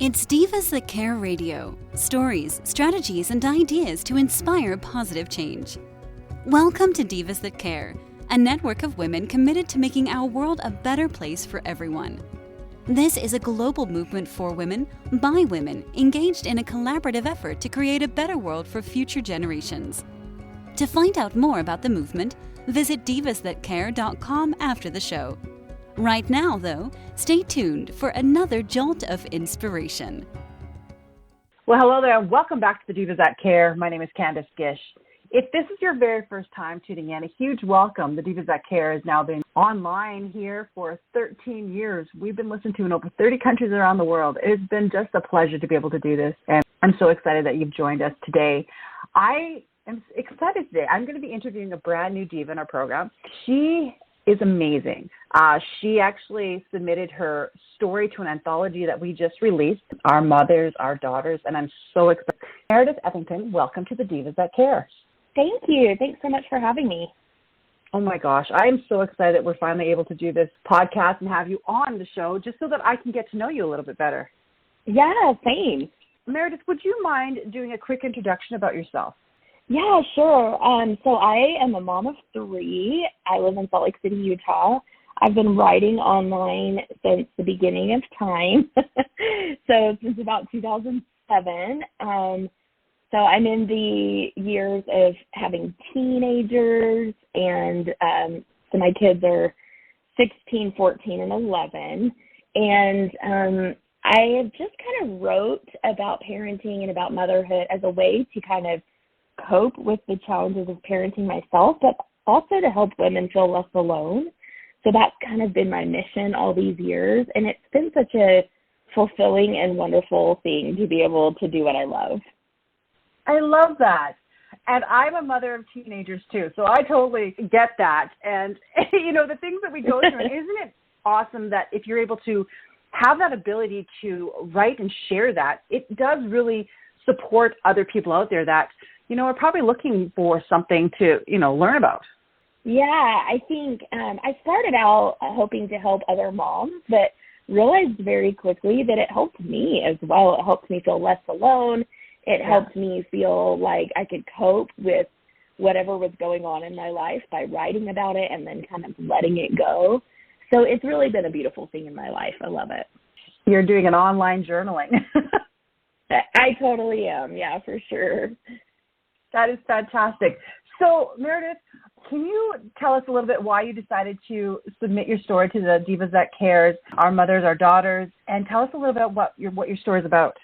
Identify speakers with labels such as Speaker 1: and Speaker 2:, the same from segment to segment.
Speaker 1: It's Divas That Care Radio. Stories, strategies, and ideas to inspire positive change. Welcome to Divas That Care, a network of women committed to making our world a better place for everyone. This is a global movement for women, by women, engaged in a collaborative effort to create a better world for future generations. To find out more about the movement, visit divasthatcare.com after the show. Right now, though, stay tuned for another jolt of inspiration.
Speaker 2: Well, hello there, and welcome back to the Divas That Care. My name is Candace Gish. If this is your very first time tuning in, a huge welcome. The Divas That Care has now been online here for 13 years. We've been listened to in over 30 countries around the world. It's been just a pleasure to be able to do this, and I'm so excited that you've joined us today. I am excited today. I'm going to be interviewing a brand new diva in our program. She is amazing. She actually submitted her story to an anthology that we just released, Our Mothers, Our Daughters, and I'm so excited. Meredith Eppington, welcome to the Divas That Care.
Speaker 3: Thank you. Thanks so much for having me.
Speaker 2: Oh my gosh, I am so excited that we're finally able to do this podcast and have you on the show just so that I can get to know you a little bit better.
Speaker 3: Yeah, same.
Speaker 2: Meredith, would you mind doing a quick introduction about yourself?
Speaker 3: Yeah, sure. So I am a mom of 3. I live in Salt Lake City, Utah. I've been writing online since the beginning of time, so since about 2007. So I'm in the years of having teenagers, and so my kids are 16, 14, and 11. And I have just kind of wrote about parenting and about motherhood as a way to kind of cope with the challenges of parenting myself, but also to help women feel less alone. So that's kind of been my mission all these years, and it's been such a fulfilling and wonderful thing to be able to do what I love.
Speaker 2: I love that. And I'm a mother of teenagers too, so I totally get that. And, you know, the things that we go through, and isn't it awesome that if you're able to have that ability to write and share that, it does really support other people out there that, you know, are probably looking for something to, you know, learn about.
Speaker 3: Yeah, I think I started out hoping to help other moms, but realized very quickly that it helped me as well. It helped me feel less alone. It helped me feel like I could cope with whatever was going on in my life by writing about it and then kind of letting it go. So it's really been a beautiful thing in my life. I love it.
Speaker 2: You're doing an online journaling.
Speaker 3: I totally am. Yeah, for sure.
Speaker 2: That is fantastic. So, Meredith, can you tell us a little bit why you decided to submit your story to the Divas That Cares, Our Mothers, Our Daughters, and tell us a little bit what your story is about?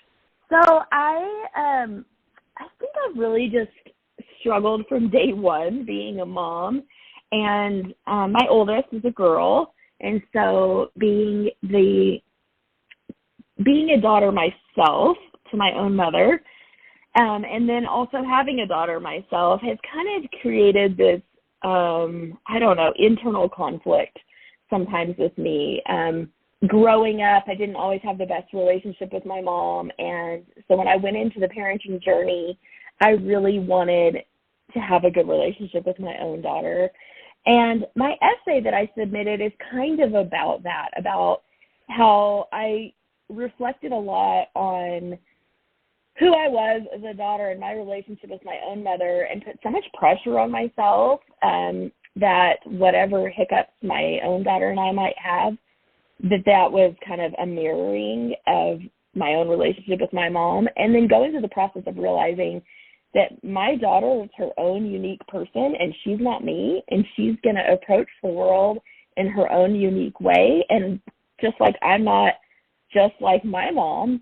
Speaker 3: So I think I've really just struggled from day one being a mom, and my oldest is a girl, and so being a daughter myself to my own mother, and then also having a daughter myself has kind of created this, internal conflict sometimes with me. Growing up, I didn't always have the best relationship with my mom, and so when I went into the parenting journey, I really wanted to have a good relationship with my own daughter. And my essay that I submitted is kind of about that, about how I reflected a lot on who I was as a daughter and my relationship with my own mother, and put so much pressure on myself that whatever hiccups my own daughter and I might have, that was kind of a mirroring of my own relationship with my mom. And then going through the process of realizing that my daughter is her own unique person, and she's not me, and she's going to approach the world in her own unique way. And just like I'm not just like my mom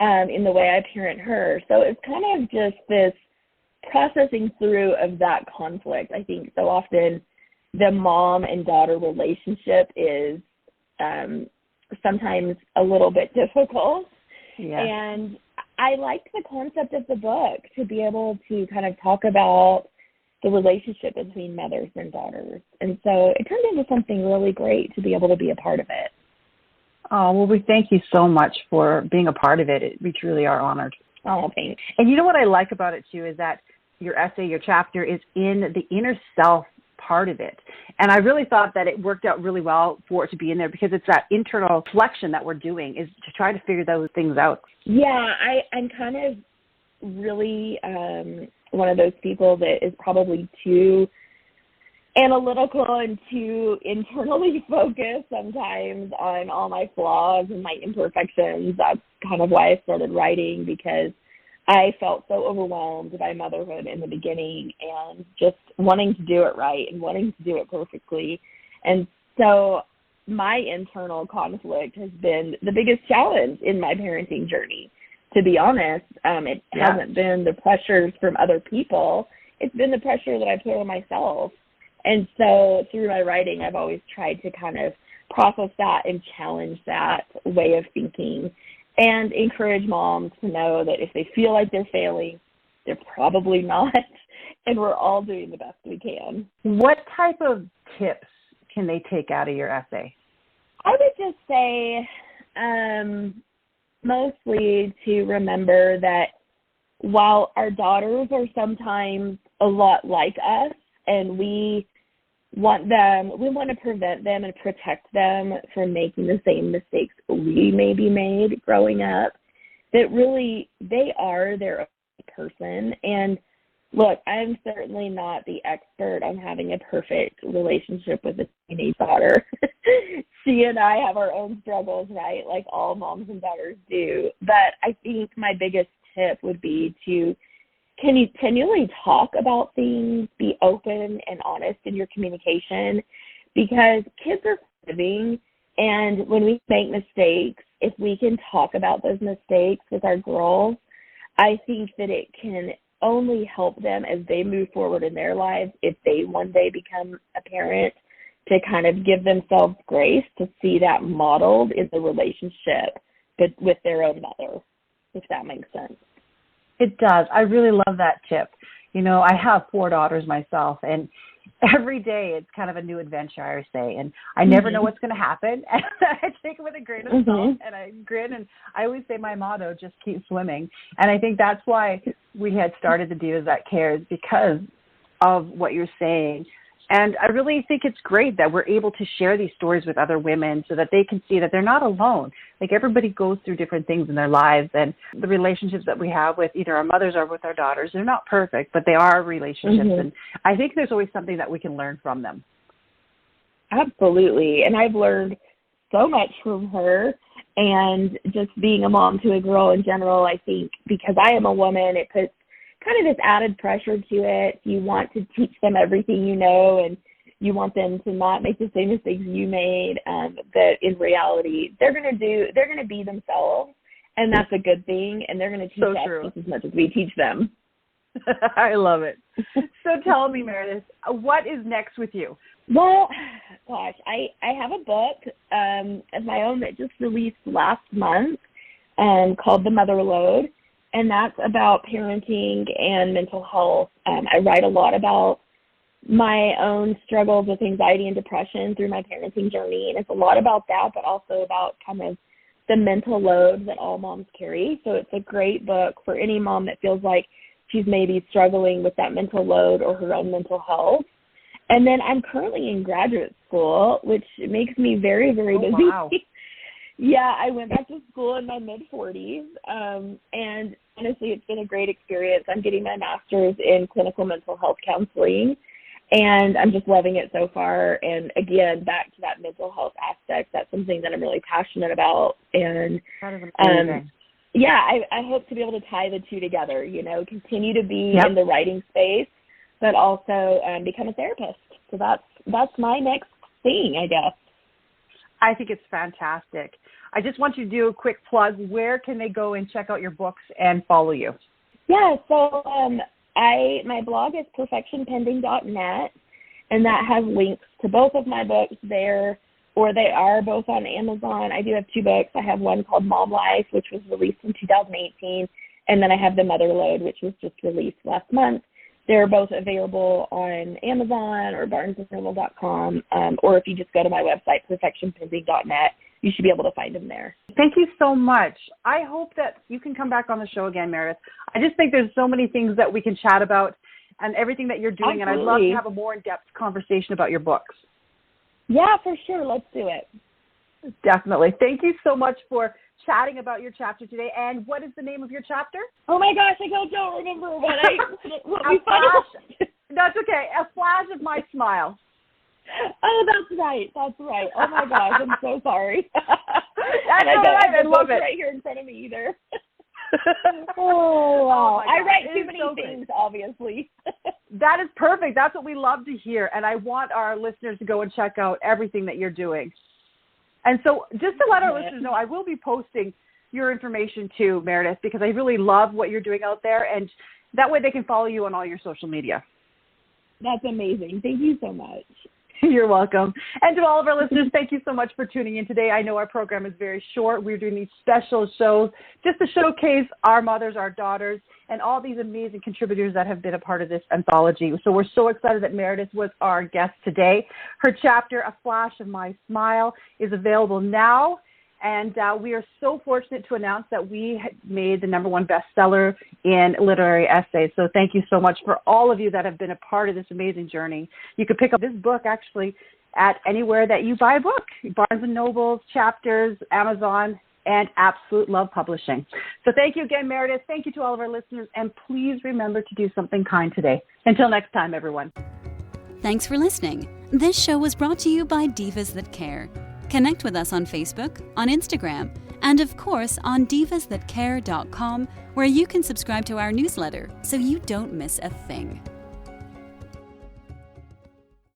Speaker 3: in the way I parent her. So it's kind of just this processing through of that conflict. I think so often the mom and daughter relationship is sometimes a little bit difficult.
Speaker 2: Yeah.
Speaker 3: And I liked the concept of the book to be able to kind of talk about the relationship between mothers and daughters. And so it turned into something really great to be able to be a part of it.
Speaker 2: Oh, well, we thank you so much for being a part of it. We truly are honored.
Speaker 3: Oh, thanks.
Speaker 2: And you know what I like about it, too, is that your essay, your chapter is in the inner self part of it. And I really thought that it worked out really well for it to be in there because it's that internal reflection that we're doing is to try to figure those things out.
Speaker 3: Yeah, I'm kind of really one of those people that is probably too analytical and too internally focused sometimes on all my flaws and my imperfections. That's kind of why I started writing, because I felt so overwhelmed by motherhood in the beginning and just wanting to do it right and wanting to do it perfectly. And so my internal conflict has been the biggest challenge in my parenting journey. To be honest, it hasn't been the pressures from other people. It's been the pressure that I put on myself. And so through my writing, I've always tried to kind of process that and challenge that way of thinking and encourage moms to know that if they feel like they're failing, they're probably not, and we're all doing the best we can.
Speaker 2: What type of tips can they take out of your essay?
Speaker 3: I would just say mostly to remember that while our daughters are sometimes a lot like us, and we want to prevent them and protect them from making the same mistakes we maybe made growing up, that really they are their own person. And look, I'm certainly not the expert on having a perfect relationship with a teenage daughter. She and I have our own struggles, right? Like all moms and daughters do. But I think my biggest tip would be to continually talk about things, be open and honest in your communication, because kids are living, and when we make mistakes, if we can talk about those mistakes with our girls, I think that it can only help them as they move forward in their lives, if they one day become a parent, to kind of give themselves grace to see that modeled in the relationship but with their own mother, if that makes sense.
Speaker 2: It does. I really love that tip. You know, I have 4 daughters myself, and every day it's kind of a new adventure, I say, and I never know what's going to happen. And I take it with a grain of salt, and I grin, and I always say my motto, just keep swimming. And I think that's why we had started the Divas That Cares, because of what you're saying. And I really think it's great that we're able to share these stories with other women so that they can see that they're not alone. Like, everybody goes through different things in their lives, and the relationships that we have with either our mothers or with our daughters, they're not perfect, but they are relationships. And I think there's always something that we can learn from them.
Speaker 3: Absolutely. And I've learned so much from her, and just being a mom to a girl in general, I think because I am a woman, it puts kind of this added pressure to it. You want to teach them everything you know, and you want them to not make the same mistakes you made, but in reality, they're going to be themselves, and that's a good thing, and they're going to teach us just as much as we teach them.
Speaker 2: I love it. So tell me, Meredith, what is next with you?
Speaker 3: Well, gosh, I have a book of my own that just released last month called The Mother Load. And that's about parenting and mental health. I write a lot about my own struggles with anxiety and depression through my parenting journey. And it's a lot about that, but also about kind of the mental load that all moms carry. So it's a great book for any mom that feels like she's maybe struggling with that mental load or her own mental health. And then I'm currently in graduate school, which makes me very, very busy.
Speaker 2: Wow.
Speaker 3: Yeah, I went back to school in my mid-40s, and honestly, it's been a great experience. I'm getting my master's in clinical mental health counseling, and I'm just loving it so far. And again, back to that mental health aspect, that's something that I'm really passionate about. And
Speaker 2: that is amazing.
Speaker 3: Yeah, I hope to be able to tie the two together, you know, continue to be in the writing space, but also become a therapist. So that's my next thing, I guess.
Speaker 2: I think it's fantastic. I just want you to do a quick plug. Where can they go and check out your books and follow you?
Speaker 3: Yeah, so my blog is perfectionpending.net, and that has links to both of my books there, or they are both on Amazon. I do have 2 books. I have one called Mom Life, which was released in 2018, and then I have The Mother Load, which was just released last month. They're both available on Amazon or barnesandnoble.com, or if you just go to my website, perfectionpending.net, you should be able to find them there.
Speaker 2: Thank you so much. I hope that you can come back on the show again, Meredith. I just think there's so many things that we can chat about, and everything that you're doing.
Speaker 3: Absolutely.
Speaker 2: And I'd love to have a more in-depth conversation about your books.
Speaker 3: Yeah, for sure. Let's do it.
Speaker 2: Definitely. Thank you so much for chatting about your chapter today. And what is the name of your chapter?
Speaker 3: Oh my gosh, I don't remember what we finished.
Speaker 2: That's okay. A Flash of My Smile.
Speaker 3: Oh, that's right. Oh my gosh, I'm so sorry.
Speaker 2: That's all right. I love it.
Speaker 3: Right here in front of me either. Oh, wow. I write too many things, obviously.
Speaker 2: That is perfect. That's what we love to hear. And I want our listeners to go and check out everything that you're doing. And so just to let our listeners know, I will be posting your information too, Meredith, because I really love what you're doing out there. And that way they can follow you on all your social media.
Speaker 3: That's amazing. Thank you so much.
Speaker 2: You're welcome. And to all of our listeners, thank you so much for tuning in today. I know our program is very short. We're doing these special shows just to showcase our mothers, our daughters, and all these amazing contributors that have been a part of this anthology. So we're so excited that Meredith was our guest today. Her chapter, A Flash of My Smile, is available now. And we are so fortunate to announce that we made the #1 bestseller in literary essays. So thank you so much for all of you that have been a part of this amazing journey. You can pick up this book actually at anywhere that you buy a book, Barnes & Noble, Chapters, Amazon, and Absolute Love Publishing. So thank you again, Meredith. Thank you to all of our listeners. And please remember to do something kind today. Until next time, everyone.
Speaker 1: Thanks for listening. This show was brought to you by Divas That Care. Connect with us on Facebook, on Instagram, and of course on divasthatcare.com, where you can subscribe to our newsletter so you don't miss a thing.